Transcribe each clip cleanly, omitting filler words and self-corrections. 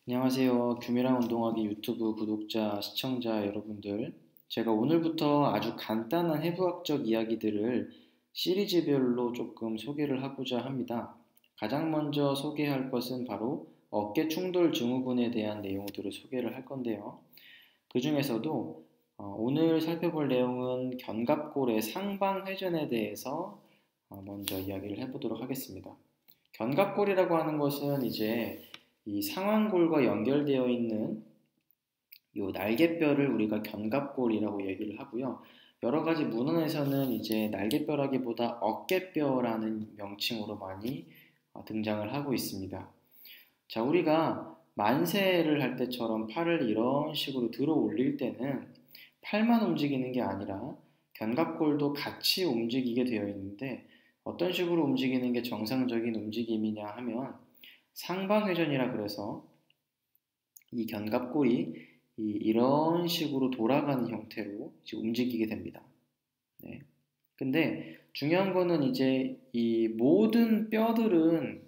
안녕하세요. 규미랑 운동하기 유튜브 구독자, 시청자 여러분들. 제가 오늘부터 아주 간단한 해부학적 이야기들을 시리즈별로 조금 소개를 하고자 합니다. 가장 먼저 소개할 것은 바로 어깨 충돌 증후군에 대한 내용들을 소개를 할 건데요. 그 중에서도 오늘 살펴볼 내용은 견갑골의 상방회전에 대해서 먼저 이야기를 해보도록 하겠습니다. 견갑골이라고 하는 것은 이제 이 상완골과 연결되어 있는 이 날개뼈를 우리가 견갑골이라고 얘기를 하고요. 여러 가지 문헌에서는 이제 날개뼈라기보다 어깨뼈라는 명칭으로 많이 등장을 하고 있습니다. 자, 우리가 만세를 할 때처럼 팔을 이런 식으로 들어 올릴 때는 팔만 움직이는 게 아니라 견갑골도 같이 움직이게 되어 있는데 어떤 식으로 움직이는 게 정상적인 움직임이냐 하면 상방회전이라 그래서 이 견갑골이 이런 식으로 돌아가는 형태로 움직이게 됩니다. 네. 근데 중요한 거는 이제 이 모든 뼈들은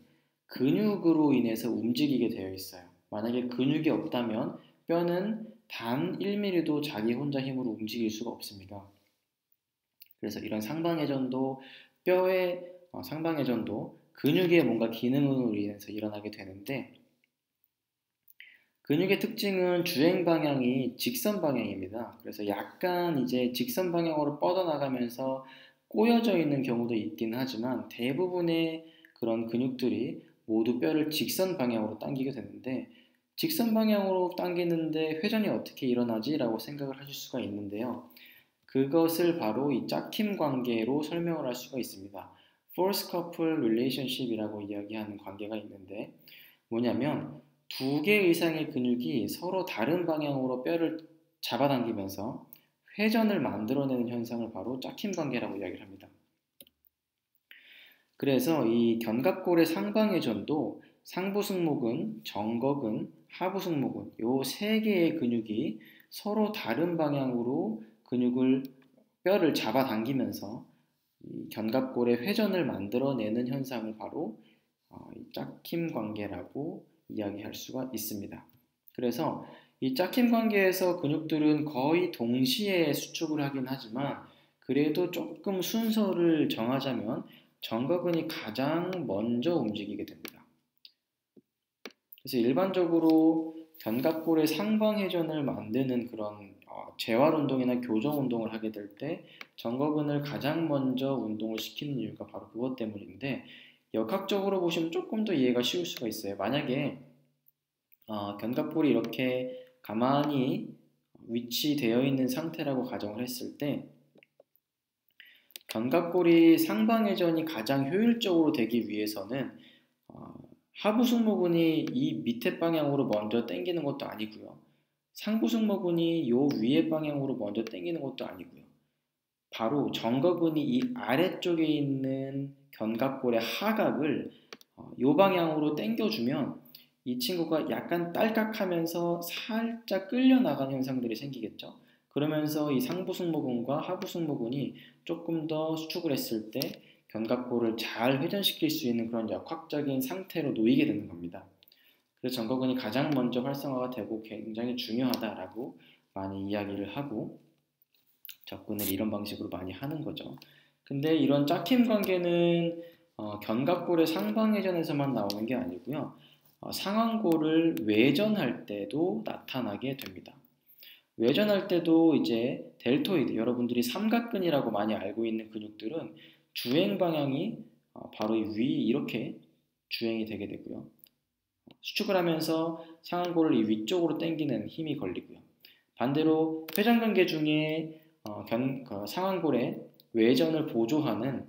근육으로 인해서 움직이게 되어 있어요. 만약에 근육이 없다면 뼈는 단 1mm도 자기 혼자 힘으로 움직일 수가 없습니다. 그래서 이런 상방회전도 뼈의 상방회전도 근육의 뭔가 기능으로 인해서 일어나게 되는데 근육의 특징은 주행 방향이 직선 방향입니다. 그래서 약간 이제 직선 방향으로 뻗어나가면서 꼬여져 있는 경우도 있긴 하지만 대부분의 그런 근육들이 모두 뼈를 직선 방향으로 당기게 되는데 직선 방향으로 당기는데 회전이 어떻게 일어나지? 라고 생각을 하실 수가 있는데요. 그것을 바로 이 짝힘 관계로 설명을 할 수가 있습니다. Force couple relationship이라고 이야기하는 관계가 있는데 뭐냐면 두 개 이상의 근육이 서로 다른 방향으로 뼈를 잡아당기면서 회전을 만들어내는 현상을 바로 짝힘 관계라고 이야기를 합니다. 그래서 이 견갑골의 상방회전도 상부승모근, 정거근, 하부승모근 요 세 개의 근육이 서로 다른 방향으로 뼈를 잡아당기면서 이 견갑골의 회전을 만들어내는 현상을 바로 이 짝힘 관계라고 이야기할 수가 있습니다. 그래서 이 짝힘 관계에서 근육들은 거의 동시에 수축을 하긴 하지만 그래도 조금 순서를 정하자면 정거근이 가장 먼저 움직이게 됩니다. 그래서 일반적으로 견갑골의 상방회전을 만드는 그런 재활 운동이나 교정 운동을 하게 될 때 정거근을 가장 먼저 운동을 시키는 이유가 바로 그것 때문인데 역학적으로 보시면 조금 더 이해가 쉬울 수가 있어요. 만약에 견갑골이 이렇게 가만히 위치되어 있는 상태라고 가정을 했을 때 견갑골이 상방회전이 가장 효율적으로 되기 위해서는 어, 하부 승모근이 이 밑에 방향으로 먼저 당기는 것도 아니고요. 상부 승모근이 요 위에 방향으로 먼저 당기는 것도 아니고요. 바로 정거근이 이 아래쪽에 있는 견갑골의 하각을 요 방향으로 당겨주면 이 친구가 약간 딸깍하면서 살짝 끌려나가는 현상들이 생기겠죠. 그러면서 이 상부승모근과 하부승모근이 조금 더 수축을 했을 때 견갑골을 잘 회전시킬 수 있는 그런 역학적인 상태로 놓이게 되는 겁니다. 그래서 정거근이 가장 먼저 활성화가 되고 굉장히 중요하다라고 많이 이야기를 하고 접근을 이런 방식으로 많이 하는 거죠. 근데 이런 짝힘 관계는 견갑골의 상방회전에서만 나오는 게 아니고요. 상완골을 외전할 때도 나타나게 됩니다. 외전할 때도 이제 델토이드, 여러분들이 삼각근이라고 많이 알고 있는 근육들은 주행 방향이 바로 이 위 이렇게 주행이 되게 되고요. 수축을 하면서 상완골을 이 위쪽으로 당기는 힘이 걸리고요. 반대로 회전관계 중에 상완골의 외전을 보조하는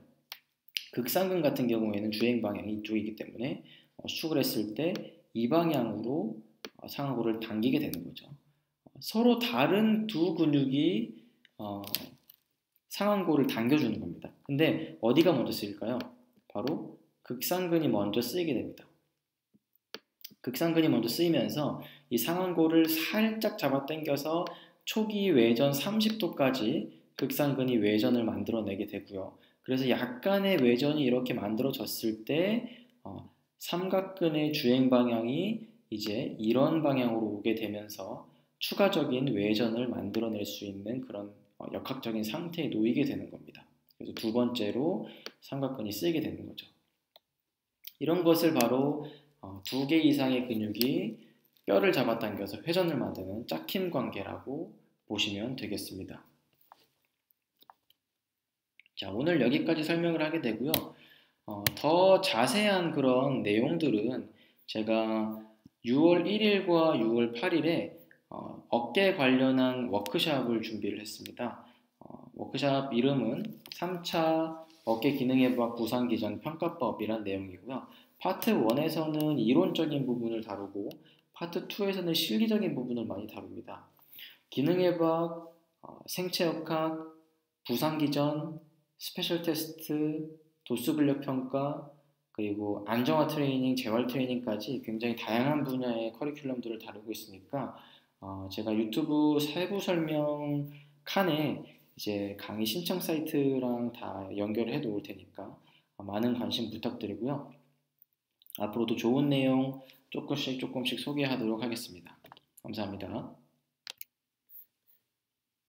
극상근 같은 경우에는 주행 방향이 이쪽이기 때문에 수축을 했을 때 이 방향으로 상완골을 당기게 되는 거죠. 서로 다른 두 근육이 상완골을 당겨주는 겁니다. 근데 어디가 먼저 쓰일까요? 바로 극상근이 먼저 쓰이게 됩니다. 극상근이 먼저 쓰이면서 이 상완골을 살짝 잡아당겨서 초기 외전 30도까지 극상근이 외전을 만들어내게 되고요. 그래서 약간의 외전이 이렇게 만들어졌을 때 삼각근의 주행 방향이 이제 이런 방향으로 오게 되면서 추가적인 외전을 만들어낼 수 있는 그런 역학적인 상태에 놓이게 되는 겁니다. 그래서 두 번째로 삼각근이 쓰이게 되는 거죠. 이런 것을 바로 두 개 이상의 근육이 뼈를 잡아당겨서 회전을 만드는 짝힘 관계라고 보시면 되겠습니다. 자, 오늘 여기까지 설명을 하게 되고요. 더 자세한 그런 내용들은 제가 6월 1일과 6월 8일에 어깨 관련한 워크샵을 준비를 했습니다. 워크샵 이름은 3차 어깨 기능회복 부상 기전 평가법이란 내용이고요. 파트 1에서는 이론적인 부분을 다루고 파트 2에서는 실기적인 부분을 많이 다룹니다. 기능회복, 생체역학, 부상 기전, 스페셜 테스트, 도수 근력 평가, 그리고 안정화 트레이닝, 재활 트레이닝까지 굉장히 다양한 분야의 커리큘럼들을 다루고 있으니까 제가 유튜브 세부 설명 칸에 이제 강의 신청 사이트랑 다 연결해 놓을 테니까 많은 관심 부탁드리고요. 앞으로도 좋은 내용 조금씩 소개하도록 하겠습니다. 감사합니다.